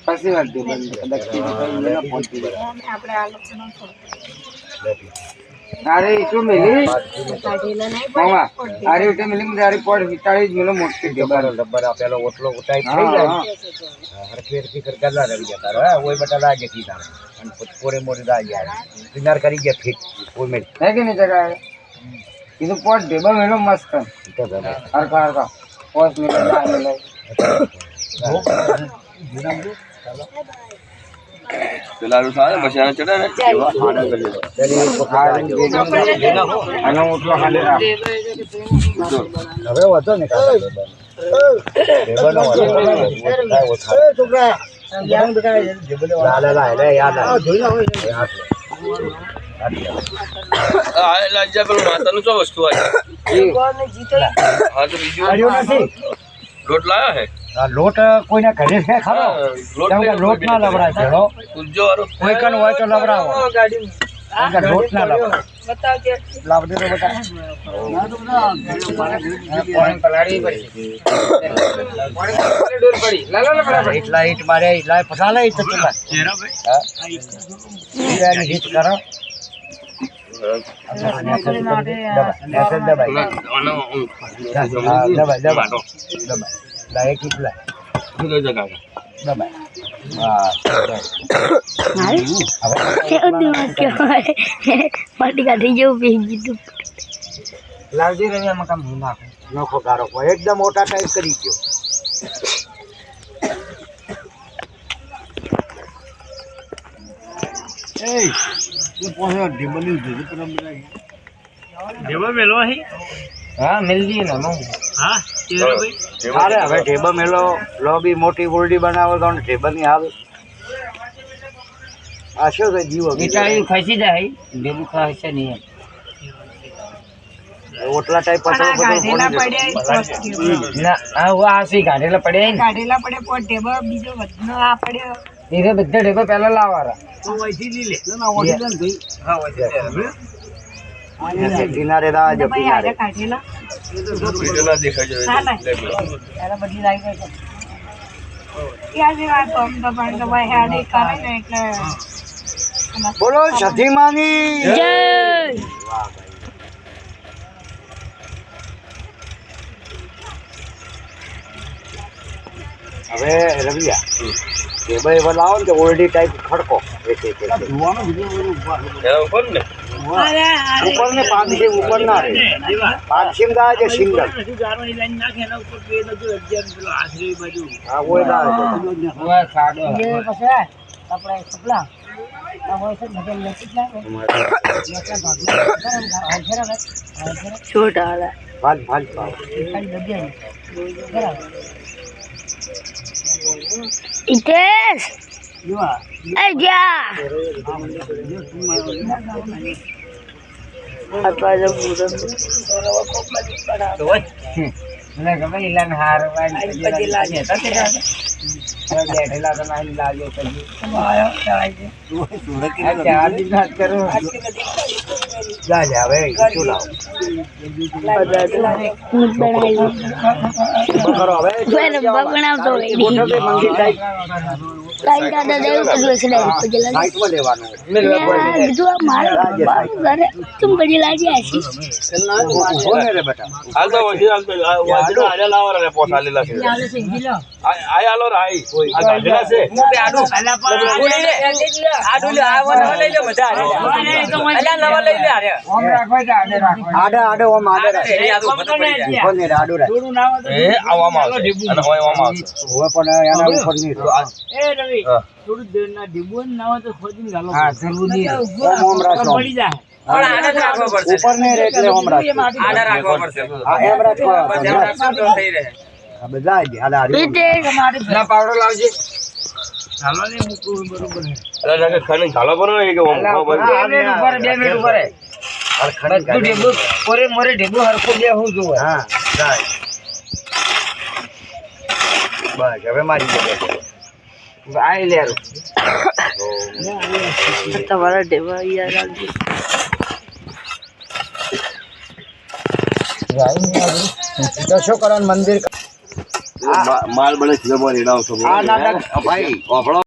પછી વાત દે અરે શું મિલી મામા અરે ઉઠે મિલી મારી પોડ 40 મિલો મોટી ડબ્બર ડબ્બર આપેલો ઓટલો ઉટાઈ થઈ જાય હર ફેર કર ગલ્લા રહી જતા રે ઓય બટા લાગે કી તારે અને પોરે મોરી દા જાય કિનાર કરી ગયા ફિટ ઓય મે હે કે નહીં જગા ಇದು ಪೋಟ್ ಡಬ್ಬ ಮೇಲೋ ಮಸ್ತ್ ಹರ್ಕ ಪೋಸ್ ಮೇಲೆ ಆಮೇಲೆ પેલાનું સારે પછી આને ચડે ને એવા ખાડા કરી આનો ઓટલો ખાલી રાખ હવે વધો ને ડબ્બાનો છોકરા યાર બેટા લા લા લા યાદ આ જોઈ લો લાજ્જા પેલું માતાનું શું વસ્તુ આ હા તો બીજું લોટ લાયો હે લોટ કોઈના ઘરે છે ખરો લોટ ના લવડાય છે હો કુલજો વાળો કોઈ કન હોય તો લવડાવો લોટ ના લવડાવ બતાવજે લાવ દે તો બતા પાણી પલાડી પડી પાણી ડોલ પડી લા એટલા ઈટ મારે એટલા પસાલે ઈટ ચલા ચેરા ભાઈ હા ઈરાની હિટ કરો લાવજી રવિ આમાં કામ નાખો નોખો ગારો એકદમ મોટા ટાઈપ કરી ગયો हाँ मिल गई ना हाँ अरे હવે ટેબલ મેલો લોબી મોટી ગોલ્ડી બનાવો તો ટેબલ ની હાલ આ શું કે જીવો મીઠાઈ ખસી જાય બેબુ ખાશે નહીં ઓટલા ટાઈપ પતળો ગાઢેલા પડ્યા ના આ વાસી ગાઢેલા પડ્યા પોટ ટેબલ બીજો વધનો આ પડ્યો ધીરે બધા ટેબલ પહેલા લાવવાના ઓઈથી લી લે ના ઓઈથી લે ભાઈ હા ઓઈથી કિનારે રાજ કિનારે કાઢેલા પીટેલા દેખાય છે એલા બધી લાઈ ગઈ છે યાર જે વાત તો પણ તો ભાઈ હાડે કરે ને એટલે બોલો સતીમાની જય વાહ ભાઈ હવે રવિયા ટેબલ એવા લાવો ને ઓલડી ટાઈપ ખડકો એક ઉપર ને ઉપર ને પાંચસી ઉપર ના રે પાંચસી દા જે સિંગલ હા ઓય દા ઓય ખાડો એ પછી આપણે કપડા હોય છે બધે લેતી લાગે છોટા આલા ભાલ ભાલ પાવ ખાલી દબિયા બરાબર ઇટેશ એ જા apa ada buram મને ગમે ઇલાન હારવાની પજેલાને તતે બેઠેલા તો નહીં લાગ્યો પછી આયો ચાય છે ચાર દિન વાત કરો જા જા હવે શું લાવ કરો હવે જોઈને બનાવતો મોટો બે મંગી થાય કાઈ દાદા દેવ તો જોશે પજેલા સાઈડમાં લેવાનું કીધું મારે ઘરે તું પજેલા જે આસી કોને રે બેટા હાલ તો વજી હાલ તો આજા લાવરા રે પોસા લીલા છે આય આલો રે આય આ ગાજરા છે આડું અલા પર ઉડી રે આડું લે આવો નવા લઈ લે બધા અલા નવા લઈ લે આરે ઓમ રાખો કે આડે રાખો આડે ઓમ આડે રાખો કોને રે આડું રે એ આવામાં આવશે અને હોય આવામાં આવશે હવે પણ એના ઉપર ની એ રવિ થોડું દેર ના ડીબોન ના તો ખોદીને ગાલો હા જરૂર નહીં ઓમ રાખો પડી જાય પણ આને જ રાખવો પડશે ઉપર ને રે એટલે ઓમ રાખો આને રાખવો પડશે હા એમ રાખો બસ એમ રાખશો તો થઈ રહે આ બધા જ હાલ હારી ના પાવડો લાવજે હાલો ને મૂકું બરોબર અરે જકે ખાલી ખાલો પર ને કે ઓમ ખાવ બંધ 2 મિનિટ ઉપર 2 મિનિટ ઉપર હર ખડી તું ઢેબુ પોરે મોરે ઢેબુ હરખો બે હું જોવે હા જાય બસ હવે મારી જગ્યા આઈ લેરો તમારા ઢેબા યાર આવજો દર્શો કરન મંદિર માલ બને ફિલ્મમાં રેડાવ છો આ નાટક ભાઈ ઓફળો